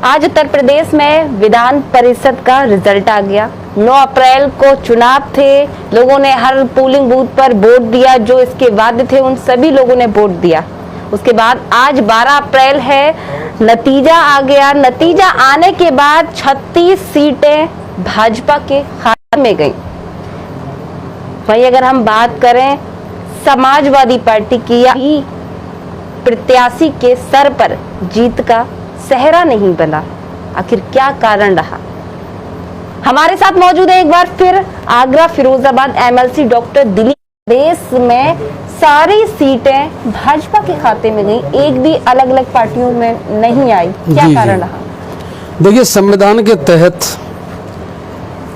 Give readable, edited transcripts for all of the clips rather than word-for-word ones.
आज उत्तर प्रदेश में विधान परिषद का रिजल्ट आ गया। 9 अप्रैल को चुनाव थे, लोगों ने हर पोलिंग बूथ पर वोट दिया, जो इसके वादे थे उन सभी लोगों ने वोट दिया। उसके बाद आज 12 अप्रैल है, नतीजा आ गया। नतीजा आने के बाद 36 सीटें भाजपा के खाते में गई। वहीं अगर हम बात करें समाजवादी पार्टी की, या प्रत्याशी के सर पर जीत का सेहरा नहीं बना, आखिर क्या कारण रहा? हमारे साथ मौजूद है एक बार फिर आगरा फिरोजाबाद एमएलसी डॉक्टर दिलीप। देश में सारी सीटें भाजपा के खाते में गई, एक भी अलग अलग पार्टियों में नहीं आई, क्या कारण रहा? देखिए, संविधान के तहत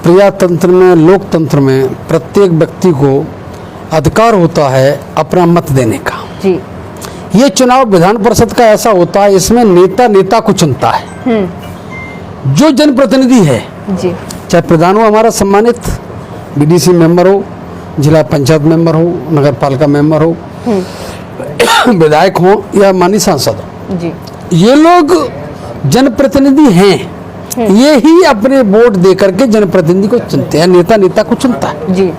प्रजातंत्र में, लोकतंत्र में प्रत्येक व्यक्ति को अधिकार होता है अपना मत देने का। जी, ये चुनाव विधान परिषद का ऐसा होता है, इसमें नेता को चुनता है। जो जनप्रतिनिधि है, जी, चाहे प्रधान हो हमारा सम्मानित, बीडीसी मेंबर हो, जिला पंचायत मेंबर हो, नगर पालिका मेंबर हो, विधायक हो या माननीय सांसद हो, जी, ये लोग जनप्रतिनिधि हैं। ये ही अपने वोट दे करके जनप्रतिनिधि को चुनते हैं, नेता को चुनता है। जी,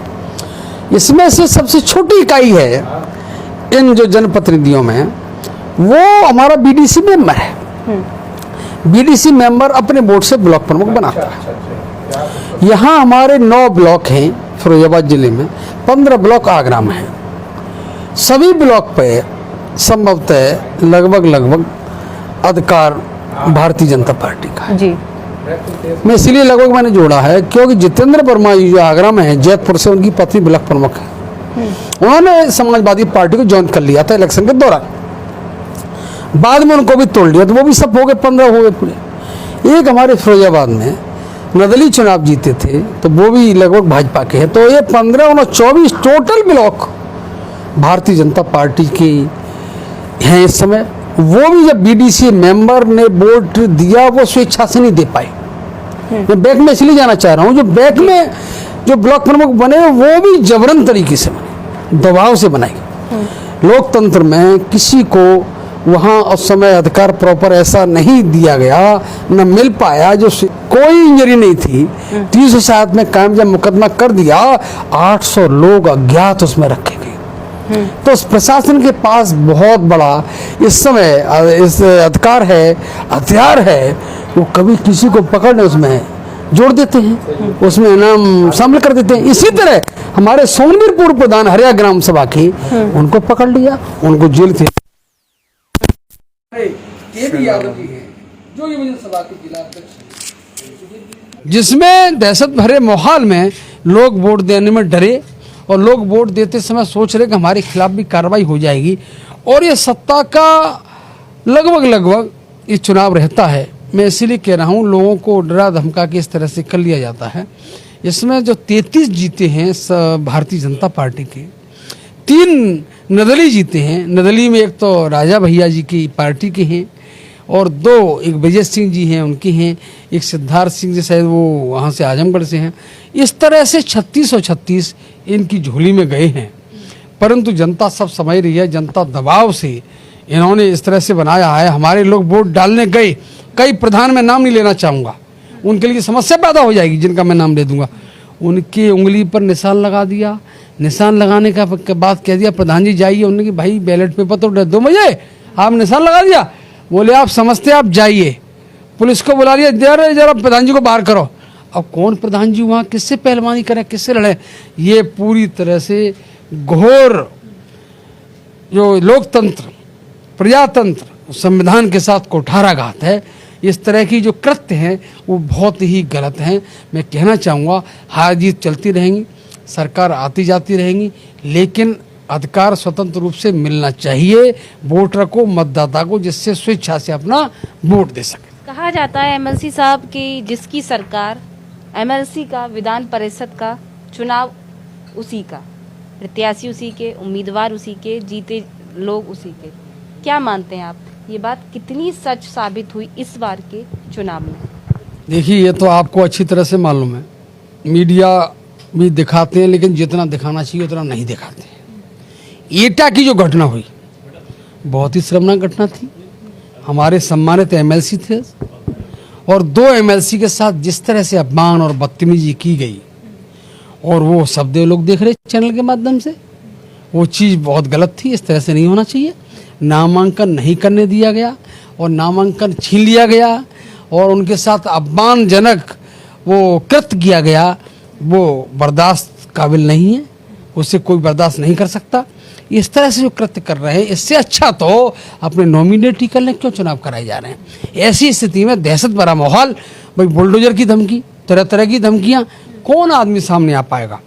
इसमें से सबसे छोटी इकाई है इन जो जनप्रतिनिधियों में, वो हमारा बीडीसी मेंबर है। बीडीसी मेंबर अपने वोट से ब्लॉक प्रमुख बनाता है। यहाँ हमारे 9 ब्लॉक हैं फिरोजाबाद जिले में, 15 ब्लॉक आगरा में हैं। सभी ब्लॉक पे संभवतः लगभग अधिकार भारतीय जनता पार्टी का है। जी, मैं इसलिए लगभग मैंने जोड़ा है क्योंकि जितेंद्र वर्मा जी जो आगरा में है, जैतपुर से, उनकी पत्नी ब्लॉक प्रमुख है। उन्होंने समाजवादी पार्टी को ज्वाइन कर लिया था इलेक्शन के दौरान, बाद में उनको भी तोड़ लिया, तो वो भी सब हो गए, 15 हो गए पूरे। एक हमारे फिरोजाबाद में निर्दलीय चुनाव जीते थे, तो वो भी लगभग भाजपा के हैं। तो ये 15 और 24 total block Bharatiya Janata party के हैं इस समय। वो भी जब बीडीसी मेंबर ने वोट दिया, वो स्वेच्छा से नहीं दे पाए। मैं बैक में इसलिए जाना चाह रहा हूँ, जो बैक में जो ब्लॉक प्रमुख बने वो भी जबरन तरीके से बने, दबाव से बनाए गए। लोकतंत्र में किसी को वहाँ उस समय अधिकार प्रॉपर ऐसा नहीं दिया गया, न मिल पाया, जो कोई इंजरी नहीं थी। 307 में कायम जब मुकदमा कर दिया, 800 लोग अज्ञात उसमें रखे गए। तो प्रशासन के पास बहुत बड़ा इस समय इस अधिकार है, हथियार है, वो कभी किसी को पकड़ने उसमें जोड़ देते हैं, उसमें नाम शामिल कर देते हैं। इसी तरह हमारे सोनवीर पूर्व प्रधान हरिया ग्राम सभा की, उनको पकड़ लिया, उनको जेल थे। जिसमें दहशत भरे माहौल में लोग वोट देने में डरे, और लोग वोट देते समय सोच रहे कि हमारे खिलाफ भी कार्रवाई हो जाएगी। और ये सत्ता का लगभग ये चुनाव रहता है। मैं इसीलिए कह रहा हूँ, लोगों को डरा धमका के इस तरह से कर लिया जाता है। इसमें जो 33 जीते हैं भारतीय जनता पार्टी के, 3 निर्दलीय जीते हैं। निर्दलीय में एक तो राजा भैया जी की पार्टी के हैं, और 2 एक विजय सिंह जी हैं, उनके हैं, एक सिद्धार्थ सिंह जी शायद वो वहाँ से आजमगढ़ से हैं। इस तरह से 36 और 36 इनकी झोली में गए हैं। परंतु जनता सब समझ रही है, जनता दबाव से इन्होंने इस तरह से बनाया है। हमारे लोग वोट डालने गए, कई प्रधान में नाम नहीं लेना चाहूँगा, उनके लिए समस्या पैदा हो जाएगी, जिनका मैं नाम ले दूंगा। उनकी उंगली पर निशान लगा दिया। निशान लगाने का बाद कह दिया, प्रधान जी जाइए। उन्होंने कि भाई बैलेट पेपर तो दो मुझे, आप निशान लगा दिया। बोले आप समझते, आप जाइए। पुलिस को बुला लिया, जरा प्रधान जी को बाहर करो। अब कौन प्रधान जी वहाँ किससे पहलवानी करें, किससे लड़े? ये पूरी तरह से घोर जो लोकतंत्र, प्रजातंत्र, संविधान के साथ कुठाराघात है। इस तरह की जो कृत्य हैं वो बहुत ही गलत हैं। मैं कहना चाहूँगा, हार जीत चलती रहेंगी, सरकार आती जाती रहेंगी, लेकिन अधिकार स्वतंत्र रूप से मिलना चाहिए वोटर को, मतदाता को, जिससे स्वेच्छा से अपना वोट दे सके। कहा जाता है एमएलसी साहब की जिसकी सरकार, एमएलसी का, विधान परिषद का चुनाव उसी का, प्रत्याशी उसी के, उम्मीदवार उसी के, जीते लोग उसी के। क्या मानते हैं आप, ये बात कितनी सच साबित हुई इस बार के चुनाव में? देखिए, ये तो आपको अच्छी तरह से मालूम है, मीडिया भी दिखाते हैं, लेकिन जितना दिखाना चाहिए उतना नहीं दिखाते हैं। एटा की जो घटना हुई बहुत ही शर्मनाक घटना थी। हमारे सम्मानित एमएलसी थे, और 2 MLC के साथ जिस तरह से अपमान और बदतमीजी की गई, और वो शब्द लोग देख रहे चैनल के माध्यम से, वो चीज़ बहुत गलत थी। इस तरह से नहीं होना चाहिए। नामांकन नहीं करने दिया गया और नामांकन छीन लिया गया और उनके साथ अपमानजनक वो कृत्य किया गया, वो बर्दाश्त काबिल नहीं है, उसे कोई बर्दाश्त नहीं कर सकता। इस तरह से जो कृत्य कर रहे हैं, इससे अच्छा तो अपने नॉमिनेट ही कर लें, क्यों चुनाव कराए जा रहे हैं। ऐसी स्थिति में दहशत भरा माहौल, भाई बुलडोजर की धमकी, तरह तरह की धमकियाँ, कौन आदमी सामने आ पाएगा।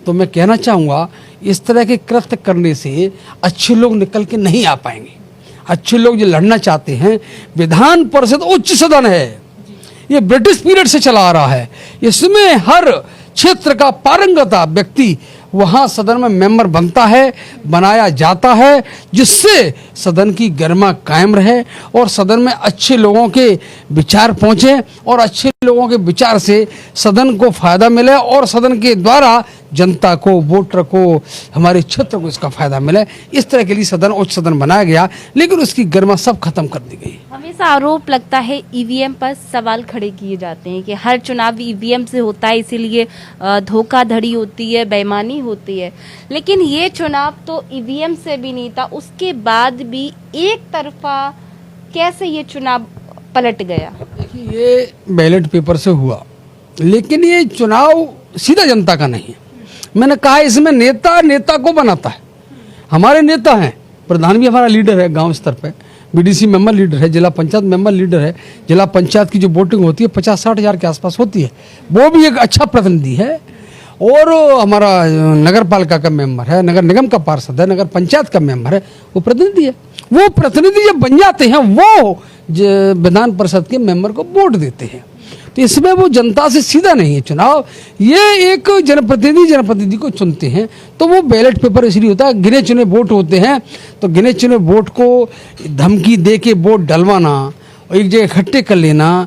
तो मैं कहना चाहूँगा इस तरह के कृत्य करने से अच्छे लोग निकल के नहीं आ पाएंगे। अच्छे लोग जो लड़ना चाहते हैं, विधान परिषद उच्च सदन है, ये ब्रिटिश पीरियड से चला आ रहा है, इसमें हर क्षेत्र का पारंगत व्यक्ति वहाँ सदन में मेंबर बनता है, बनाया जाता है, जिससे सदन की गरिमा कायम रहे और सदन में अच्छे लोगों के विचार पहुँचे और अच्छे लोगों के विचार से सदन को फायदा मिले और सदन के द्वारा जनता को, वोटर को, हमारे क्षेत्र को इसका फायदा मिले। इस तरह के लिए सदन उच्च सदन बनाया गया, लेकिन उसकी गरिमा सब खत्म कर दी गई। हमेशा आरोप लगता है ईवीएम पर सवाल खड़े किए जाते हैं कि हर चुनाव ईवीएम से होता है, इसीलिए धोखाधड़ी होती है, बेईमानी होती है। लेकिन ये चुनाव तो ईवीएम से भी नहीं था, उसके बाद भी एक तरफा कैसे ये चुनाव पलट गया? देखिए, ये बैलेट पेपर से हुआ, लेकिन ये चुनाव सीधा जनता का नहीं है। मैंने कहा इसमें नेता को बनाता है। हमारे नेता हैं, प्रधान भी हमारा लीडर है, गांव स्तर पे बीडीसी मेंबर लीडर है, जिला पंचायत मेंबर लीडर है। जिला पंचायत की जो वोटिंग होती है 50-60 हज़ार के आसपास होती है, वो भी एक अच्छा प्रतिनिधि है। और हमारा नगर पालिका का मेंबर है, नगर निगम का पार्षद है, नगर पंचायत का मेंबर है, वो प्रतिनिधि है। वो प्रतिनिधि जब बन जाते हैं, वो विधान परिषद के मेंबर को वोट देते हैं। तो इसमें वो जनता से सीधा नहीं है चुनाव, ये एक जनप्रतिनिधि को चुनते हैं। तो वो बैलेट पेपर इसलिए होता है, गिने चुने वोट होते हैं, तो गिने चुने वोट को धमकी दे के वोट डलवाना, एक जगह इकट्ठे कर लेना,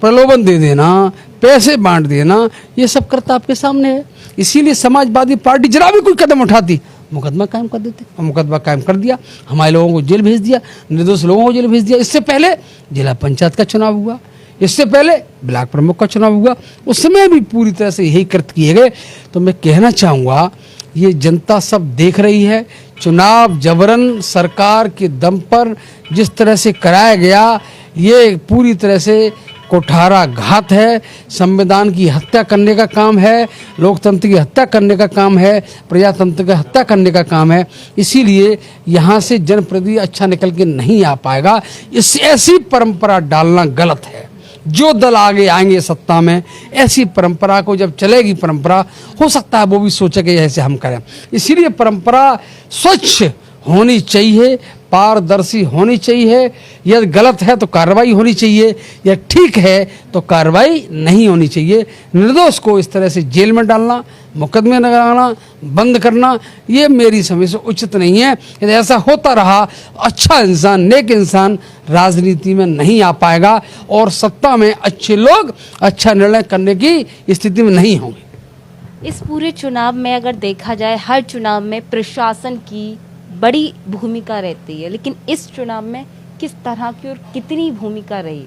प्रलोभन दे देना, पैसे बांट देना, ये सब करता आपके सामने है। इसीलिए समाजवादी पार्टी जरा भी कोई कदम उठाती, मुकदमा कायम कर देते, और मुकदमा कायम कर दिया, हमारे लोगों को जेल भेज दिया, निर्दोष लोगों को जेल भेज दिया। इससे पहले जिला पंचायत का चुनाव हुआ, इससे पहले ब्लॉक प्रमुख का चुनाव हुआ, उस समय भी पूरी तरह से यही कृत्य किए गए। तो मैं कहना चाहूँगा, ये जनता सब देख रही है। चुनाव जबरन सरकार के दम पर जिस तरह से कराया गया, ये पूरी तरह से कोठारा घात है, संविधान की हत्या करने का काम है, लोकतंत्र की हत्या करने का काम है, प्रजातंत्र की हत्या करने का काम है। इसीलिए यहाँ से जनप्रतिनिधि अच्छा निकल के नहीं आ पाएगा। इस ऐसी परंपरा डालना गलत है। जो दल आगे आएंगे सत्ता में, ऐसी परंपरा को जब चलेगी परंपरा, हो सकता है वो भी सोचे कि ऐसे हम करें। इसीलिए परंपरा स्वच्छ होनी चाहिए, पारदर्शी होनी चाहिए। यदि गलत है तो कार्रवाई होनी चाहिए, या ठीक है तो कार्रवाई नहीं होनी चाहिए। निर्दोष को इस तरह से जेल में डालना, मुकदमे लगाना, बंद करना, ये मेरी समझ से उचित नहीं है। यदि ऐसा होता रहा, अच्छा इंसान, नेक इंसान राजनीति में नहीं आ पाएगा और सत्ता में अच्छे लोग अच्छा निर्णय करने की स्थिति में नहीं होंगे। इस पूरे चुनाव में अगर देखा जाए, हर चुनाव में प्रशासन की बड़ी भूमिका रहती है, लेकिन इस चुनाव में किस तरह की और कितनी भूमिका रही?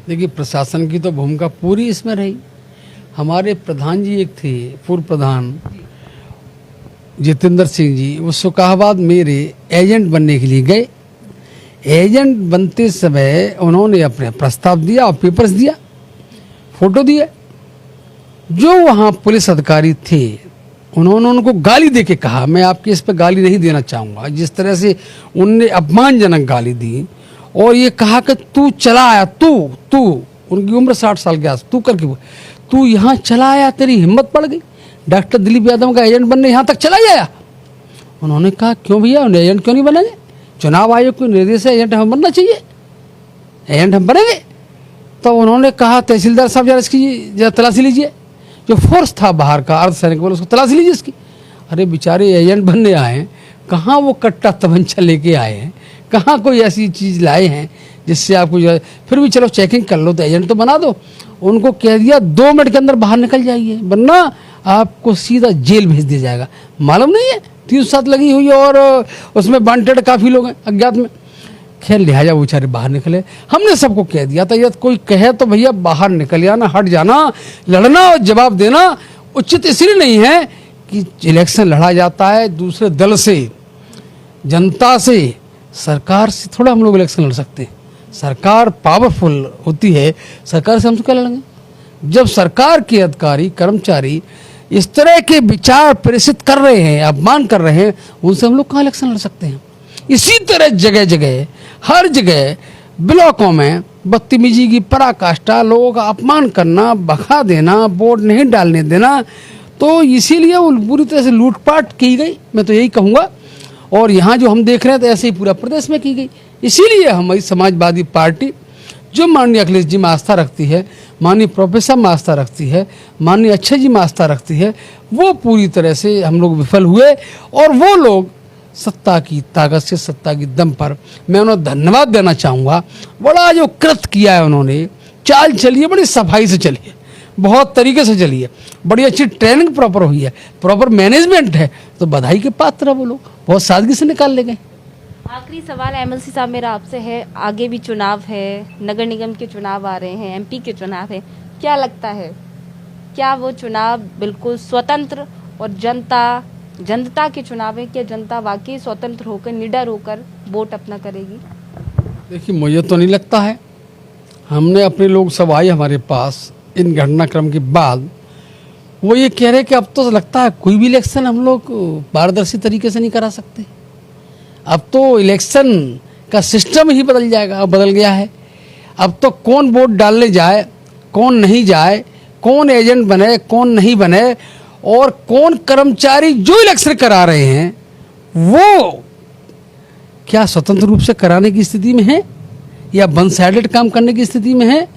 देखिए, प्रशासन की तो भूमिका पूरी इसमें रही। हमारे प्रधान जी एक थे, पूर्व प्रधान जितेंद्र सिंह जी, वो सुकाहाबाद मेरे एजेंट बनने के लिए गए। एजेंट बनते समय उन्होंने अपने प्रस्ताव दिया और पेपर्स दिया, फोटो दिए। जो वहाँ पुलिस अधिकारी थे, उन्होंने उनको गाली दे के कहा, मैं आपके इस पर गाली नहीं देना चाहूँगा, जिस तरह से उनने अपमानजनक गाली दी और ये कहा कि तू चला आया, तू उनकी उम्र 60 साल के आस, तू यहाँ चला आया, तेरी हिम्मत पड़ गई, डॉक्टर दिलीप यादव का एजेंट बनने यहाँ तक चला ही आया। उन्होंने कहा, क्यों भैया, उन्हें एजेंट क्यों नहीं बनेंगे? चुनाव आयोग के निर्देश है, एजेंट हम बनना चाहिए, एजेंट हम बनेंगे। तो उन्होंने कहा, तहसीलदार साहब जरा इसकी जरा तलाशी लीजिए, जो फोर्स था बाहर का अर्धसैनिक बल, उसको तलाशी लीजिए इसकी। अरे बेचारे एजेंट बनने आए हैं, कहाँ वो कट्टा तमंचा लेके आए हैं, कहाँ कोई ऐसी चीज़ लाए हैं जिससे आपको फिर भी चलो चेकिंग कर लो तो एजेंट तो बना दो। उनको कह दिया 2 मिनट के अंदर बाहर निकल जाइए, वरना आपको सीधा जेल भेज दिया जाएगा। मालूम नहीं है 307 लगी हुई है और उसमें वांटेड काफ़ी लोग हैं अज्ञात में। खैर लिहाजा वो बेचारे बाहर निकले। हमने सबको कह दिया था यदि कोई कहे तो भैया बाहर निकल जाना, हट जाना, लड़ना और जवाब देना उचित इसलिए नहीं है कि इलेक्शन लड़ा जाता है दूसरे दल से, जनता से, सरकार से थोड़ा हम लोग इलेक्शन लड़ सकते हैं। सरकार पावरफुल होती है, सरकार से हम तो क्या लड़ेंगे? जब सरकार के अधिकारी कर्मचारी इस तरह के विचार प्रेषित कर रहे हैं, अपमान कर रहे हैं, उनसे हम लोग कहाँ इलेक्शन लड़ सकते हैं? इसी तरह जगह जगह हर जगह ब्लॉकों में बदतमीजी की पराकाष्ठा, लोगों का अपमान करना, भगा देना, वोट नहीं डालने देना, तो इसीलिए वो पूरी तरह से लूटपाट की गई, मैं तो यही कहूँगा। और यहाँ जो हम देख रहे हैं तो ऐसे ही पूरा प्रदेश में की गई। इसीलिए हमारी समाजवादी पार्टी जो माननीय अखिलेश जी में आस्था रखती है, माननीय प्रोफेसर में आस्था रखती है, माननीय अक्षय जी में आस्था रखती है, वो पूरी तरह से हम लोग विफल हुए। और वो लोग सत्ता की ताकत से, सत्ता की दम पर मैं उन्हें धन्यवाद देना चाहूँगा। बड़ा जो कृत किया है उन्होंने, चाल चली है, बड़ी सफाई से चली है, बहुत तरीके से चली है, बड़ी अच्छी ट्रेनिंग प्रॉपर हुई है, प्रॉपर मैनेजमेंट है, तो बधाई के पात्र है वो लोग, बहुत सादगी से निकाल ले गए। आखिरी सवाल एमएलसी साहब मेरा आपसे है, आगे भी चुनाव है, नगर निगम के चुनाव आ रहे हैं, एमपी के चुनाव है, क्या लगता है क्या वो चुनाव बिल्कुल स्वतंत्र और जनता के चुनाव है? क्या जनता वाकई स्वतंत्र होकर, निडर होकर वोट अपना करेगी? देखिए, मुझे तो नहीं लगता है। हमने अपने लोग सब आए हमारे पास इन घटनाक्रम के बाद, वो ये कह रहे कि अब तो लगता है कोई भी इलेक्शन हम लोग पारदर्शी तरीके से नहीं करा सकते। अब तो इलेक्शन का सिस्टम ही बदल जाएगा, बदल गया है। अब तो कौन वोट डालने जाए, कौन नहीं जाए, कौन एजेंट बने, कौन नहीं बने, और कौन कर्मचारी जो इलेक्शन करा रहे हैं वो क्या स्वतंत्र रूप से कराने की स्थिति में है या वन साइडेड काम करने की स्थिति में है?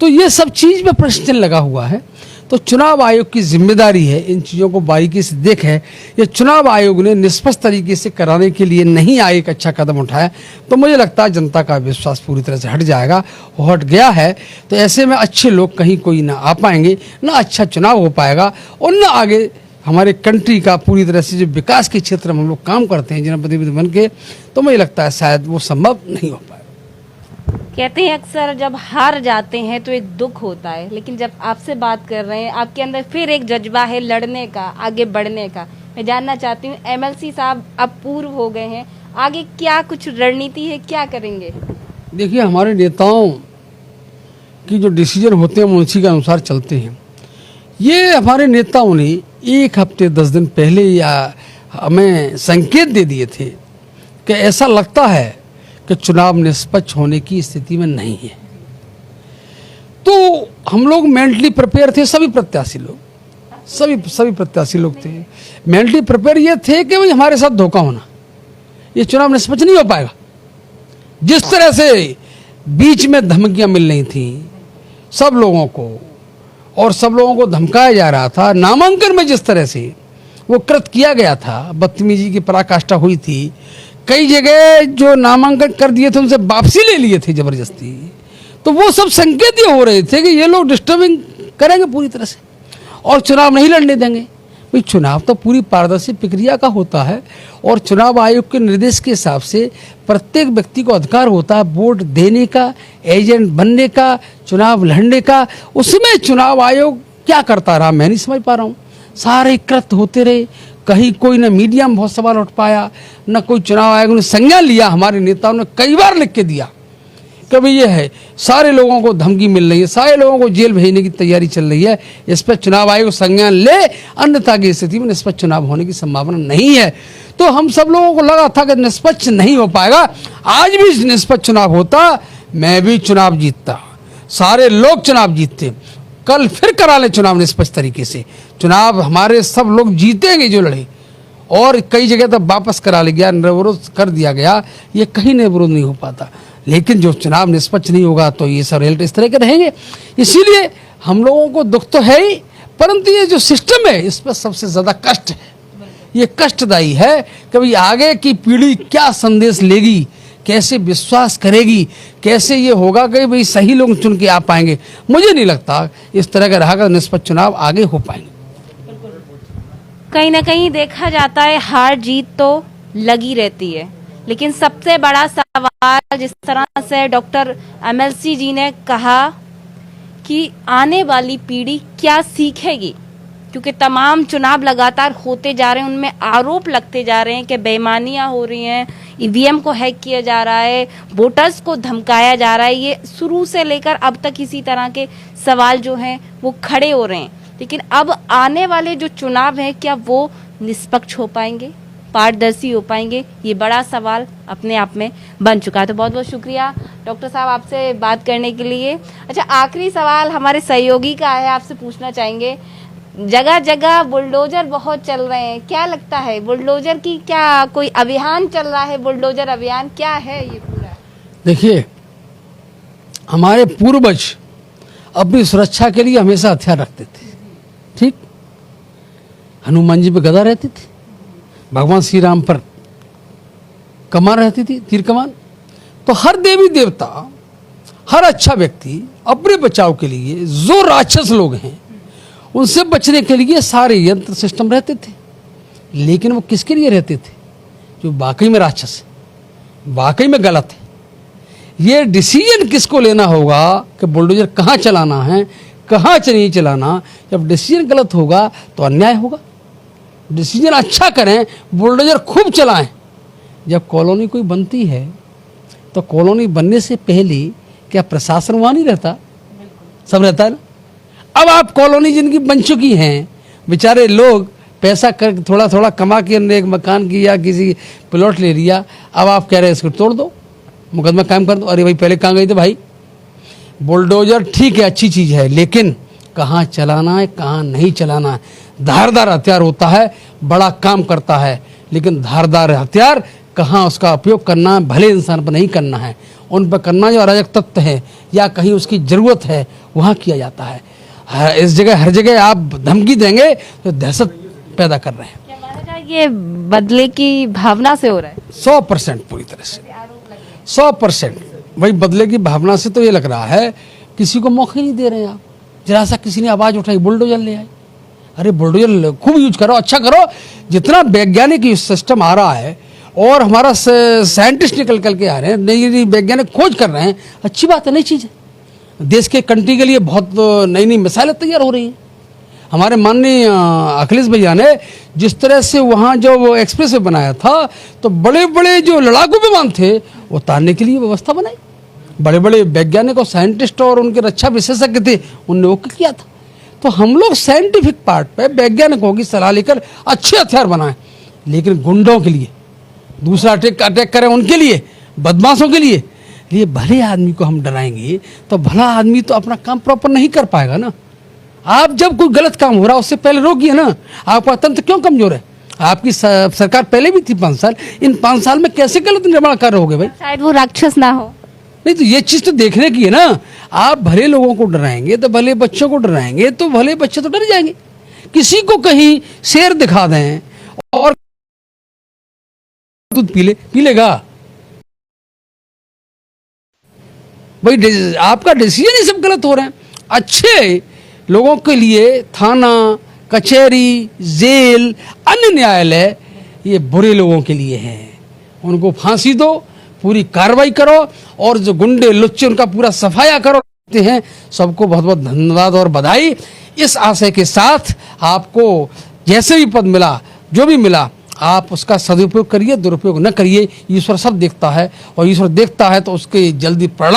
तो ये सब चीज़ में प्रश्न लगा हुआ है। तो चुनाव आयोग की जिम्मेदारी है इन चीज़ों को बारीकी से देखें। ये चुनाव आयोग ने निष्पक्ष तरीके से कराने के लिए नहीं आए एक अच्छा कदम उठाया, तो मुझे लगता है जनता का विश्वास पूरी तरह से हट जाएगा, हट गया है। तो ऐसे में अच्छे लोग कहीं कोई ना आ पाएंगे, ना अच्छा चुनाव हो पाएगा, और ना आगे हमारे कंट्री का पूरी तरह से जो विकास के क्षेत्र में हम लोग काम करते हैं जनप्रतिनिधि बन के, तो मुझे लगता है शायद वो संभव नहीं हो पाएगा। कहते हैं अक्सर जब हार जाते हैं तो एक दुख होता है, लेकिन जब आपसे बात कर रहे हैं आपके अंदर फिर एक जज्बा है लड़ने का, आगे बढ़ने का। मैं जानना चाहती हूँ, एमएलसी साहब अब पूर्व हो गए हैं, आगे क्या कुछ रणनीति है, क्या करेंगे? देखिए, हमारे नेताओं की जो डिसीजन होते हैं उसी के अनुसार चलते हैं। ये हमारे नेताओं ने 1 हफ्ते 10 दिन पहले या हमें संकेत दे दिए थे कि ऐसा लगता है कि चुनाव निष्पक्ष होने की स्थिति में नहीं है। तो हम लोग मेंटली प्रिपेयर थे, सभी प्रत्याशी लोग, सभी प्रत्याशी लोग थे मेंटली प्रिपेयर। ये थे कि भाई हमारे साथ धोखा होना, ये चुनाव निष्पक्ष नहीं हो पाएगा। जिस तरह से बीच में धमकियां मिल रही थी सब लोगों को, और सब लोगों को धमकाया जा रहा था, नामांकन में जिस तरह से वो कृत किया गया था, बदतमीजी की पराकाष्ठा हुई थी, कई जगह जो नामांकन कर दिए थे उनसे वापसी ले लिए थे जबरदस्ती, तो वो सब संकेत ये हो रहे थे कि ये लोग डिस्टर्बिंग करेंगे पूरी तरह से और चुनाव नहीं लड़ने देंगे। भाई, चुनाव तो पूरी पारदर्शी प्रक्रिया का होता है, और चुनाव आयोग के निर्देश के हिसाब से प्रत्येक व्यक्ति को अधिकार होता है वोट देने का, एजेंट बनने का, चुनाव लड़ने का। उसमें चुनाव आयोग क्या करता रहा मैं नहीं समझ पा रहा हूँ। सारे कृत्य होते रहे, कहीं कोई न मीडिया में बहुत सवाल उठ पाया, न कोई चुनाव आयोग ने संज्ञान लिया। हमारे नेताओं ने कई बार लिख के दिया कि भाई ये है, सारे लोगों को धमकी मिल रही है, सारे लोगों को जेल भेजने की तैयारी चल रही है, इस पर चुनाव आयोग संज्ञान ले, अन्यथा की स्थिति में निष्पक्ष चुनाव होने की संभावना नहीं है। तो हम सब लोगों को लगा था कि निष्पक्ष नहीं हो पाएगा। आज भी निष्पक्ष चुनाव होता, मैं भी चुनाव जीतता, सारे लोग चुनाव जीतते। कल फिर करा ले चुनाव निष्पक्ष तरीके से, चुनाव हमारे सब लोग जीतेंगे जो लड़े, और कई जगह तो वापस करा ले गया, निर्विरोध कर दिया गया, ये कहीं निर्विरोध नहीं हो पाता। लेकिन जो चुनाव निष्पक्ष नहीं होगा तो ये सब रिजल्ट इस तरह के रहेंगे। इसीलिए हम लोगों को दुख तो है ही, परंतु ये जो सिस्टम है इस पर सबसे ज़्यादा कष्ट है। ये कष्टदायी है कि भाई आगे की पीढ़ी क्या संदेश लेगी, कैसे विश्वास करेगी, कैसे ये होगा कि भाई सही लोग चुन के आ पाएंगे। मुझे नहीं लगता इस तरह का रहेगा निष्पक्ष चुनाव आगे हो पाएंगे। कहीं ना कहीं देखा जाता है हार जीत तो लगी रहती है, लेकिन सबसे बड़ा सवाल, जिस तरह से डॉक्टर MLC जी ने कहा कि आने वाली पीढ़ी क्या सीखेगी, क्योंकि तमाम चुनाव लगातार होते जा रहे हैं, उनमें आरोप लगते जा रहे हैं कि बेईमानियां हो रही हैं, EVM को हैक किया जा रहा है, वोटर्स को धमकाया जा रहा है। ये शुरू से लेकर अब तक इसी तरह के सवाल जो हैं वो खड़े हो रहे हैं। लेकिन अब आने वाले जो चुनाव हैं, क्या वो निष्पक्ष हो पाएंगे, पारदर्शी हो पाएंगे? ये बड़ा सवाल अपने आप में बन चुका है। तो बहुत बहुत शुक्रिया डॉक्टर साहब आपसे बात करने के लिए। अच्छा, आखिरी सवाल हमारे सहयोगी का है, आपसे पूछना चाहेंगे, जगह जगह बुलडोजर बहुत चल रहे हैं, क्या लगता है बुलडोजर की क्या कोई अभियान चल रहा है? बुलडोजर अभियान क्या है ये पूरा? देखिए, हमारे पूर्वज अपनी सुरक्षा के लिए हमेशा हथियार रखते थे। ठीक, हनुमान जी पे गदा रहती थी, भगवान श्री राम पर कमान रहती थी, तीर कमान। तो हर देवी देवता, हर अच्छा व्यक्ति अपने बचाव के लिए, जो राक्षस लोग हैं उनसे बचने के लिए सारे यंत्र सिस्टम रहते थे। लेकिन वो किसके लिए रहते थे? जो वाकई में राक्षस है, वाकई में गलत है। ये डिसीजन किसको लेना होगा कि बुलडोजर कहाँ चलाना है, कहाँ नहीं चलाना। जब डिसीजन गलत होगा तो अन्याय होगा। डिसीजन अच्छा करें, बुलडोजर खूब चलाएं। जब कॉलोनी कोई बनती है तो कॉलोनी बनने से पहले क्या प्रशासन वहाँ नहीं रहता? सब रहता है ना। अब आप कॉलोनी जिनकी बन चुकी हैं, बेचारे लोग पैसा कर थोड़ा थोड़ा कमा के एक मकान की या किसी प्लॉट ले लिया, अब आप कह रहे हैं इसको तोड़ दो, मुकदमा कायम कर दो। अरे भाई, पहले कहाँ गए थे भाई? बुलडोजर ठीक है, अच्छी चीज़ है, लेकिन कहाँ चलाना है, कहाँ नहीं चलाना है। धारदार हथियार होता है, बड़ा काम करता है, लेकिन धारदार हथियार कहाँ उसका उपयोग करना है, भले इंसान पर नहीं करना है, उन पर करना जो अराजक तत्व है या कहीं उसकी ज़रूरत है वहाँ किया जाता है। इस जगह हर जगह आप धमकी देंगे तो दहशत पैदा कर रहे हैं। क्या माना जाए ये बदले की भावना से हो रहा है? 100% पूरी तरह से 100% वही बदले की भावना से। तो ये लग रहा है किसी को मौका ही नहीं दे रहे हैं आप। जरा सा किसी ने आवाज़ उठाई, बुलडोजर ले आए। अरे बुलडोजर खूब यूज करो, अच्छा करो। जितना वैज्ञानिक सिस्टम आ रहा है और हमारा साइंटिस्ट निकल के आ रहे हैं, नई नई वैज्ञानिक खोज कर रहे हैं, अच्छी बात है, नई चीज़ है। देश के कंट्री के लिए बहुत नई नई मिसाइलें तैयार हो रही हैं। हमारे माननीय अखिलेश भैया ने जिस तरह से वहाँ जो एक्सप्रेस वे बनाया था, तो बड़े बड़े जो लड़ाकू विमान थे वो उतारने के लिए व्यवस्था बनाई। बड़े बड़े वैज्ञानिक और साइंटिस्ट और उनके रक्षा विशेषज्ञ थे, उनने वो किया था। तो हम लोग साइंटिफिक पार्ट पे वैज्ञानिकों की सलाह लेकर अच्छे हथियार बनाएं, लेकिन गुंडों के लिए, दूसरा अटैक करें उनके लिए, बदमाशों के लिए भले आदमी को हम डराएंगे तो भला आदमी तो अपना काम प्रॉपर नहीं कर पाएगा ना। आप जब कोई गलत काम हो रहा है उससे पहले रोकिए ना। आपका तंत्र क्यों कमजोर है? आपकी सरकार पहले भी थी 5 साल, इन 5 साल में कैसे गलत निर्माण कर रहे होगे भाई? शायद वो राक्षस ना हो। नहीं तो ये चीज तो देखने की है ना। आप भले लोगों को डराएंगे तो भले बच्चों को डराएंगे तो भले बच्चे तो डर जाएंगे। किसी को कहीं शेर दिखा दें और दूध पी लेगा भाई। आपका डिसीजन ही सब गलत हो रहे हैं। अच्छे लोगों के लिए थाना, कचहरी, जेल, अन्य न्यायालय ये बुरे लोगों के लिए हैं। उनको फांसी दो, पूरी कार्रवाई करो और जो गुंडे लुच्चे उनका पूरा सफाया करो। हैं सबको बहुत बहुत धन्यवाद और बधाई। इस आशय के साथ आपको जैसे भी पद मिला, जो भी मिला, आप उसका सदुपयोग करिए, दुरुपयोग न करिए। ईश्वर सब देखता है और ईश्वर देखता है तो उसके जल्दी परिणाम